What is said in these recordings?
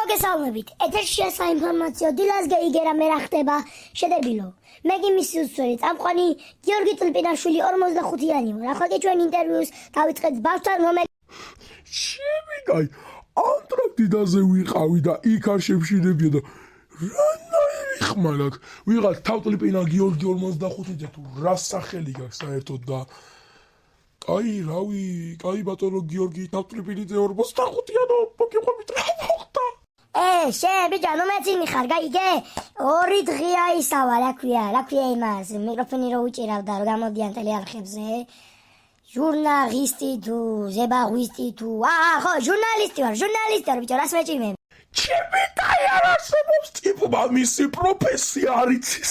მოგესალმებით. ეთერშია საინფორმაციო დილას გეიგერა მე რა ხდება შედებილო. მე გიმისი უსვერი წამყვანი გიორგი ტლპინაშვილი 45-იანი ვარ. ახლა კი ჩვენ ინტერვიუს დავიწყეთ ბავშვთან რომელიც შემიგაი ანტარქტიდაზე ვიყავი და იქ არ შევშინებია და რანაირი ხმალაკ ვიღაც თავტლიპინა გიორგი 45-ზე თუ რა სახელი გაქვს საერთოდ და აი რავი კაი ბატონო გიორგი თავტლიპინიძე 45-იანო მოგიყვებით რა მოხდა შე ბიჭო ნუ მეცინი ხარ გაიგე 2 დღეა ისავა რა ქვია იმას მიკროფონი რო უჭირავდა რომ გამოდიან ტელეარხებზე ჟურნალისტი თუ ზებაღვისტი თუ ხო ჟურნალისტი ვარ ბიჭო რას მეჭიმე ჩემი კაი არ არსებობს ტიპმა მისი პროფესია არ იცის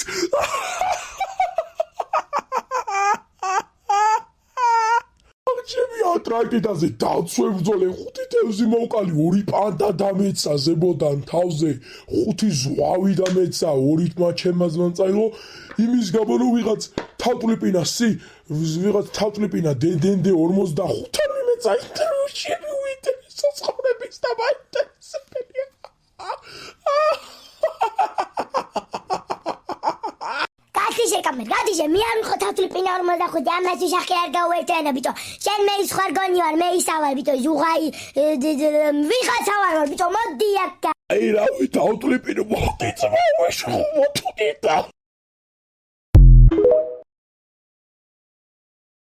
ჩემი ანტარქტიდაზე დავცვებძოლე 5 თევზი მოვკალი 2 პანდა დამეცა ზებოდან თავზე 5 ზღვავი დამეცა 2 თმა ჩემაზმან წაიღო იმის გამო რომ ვიღაც თავტლიპინა დენდე 45 მეცა ინტერვიუში უინტერესო ცხოვრების და მაინტერესებელია გათიშე მე არ ვიყო თავტლიპინა 45 ამას ვიშახე არ გავერთიანა ბიჭო შენ მე ის ხარ გონი ვარ მე ისა ვარ ბიჭო ზუღაი ვიღაცა ვარ ბიჭო მოდი აქ აი რავი თავტლიპინა მოდი ძმა ვეშხო მოთუნდა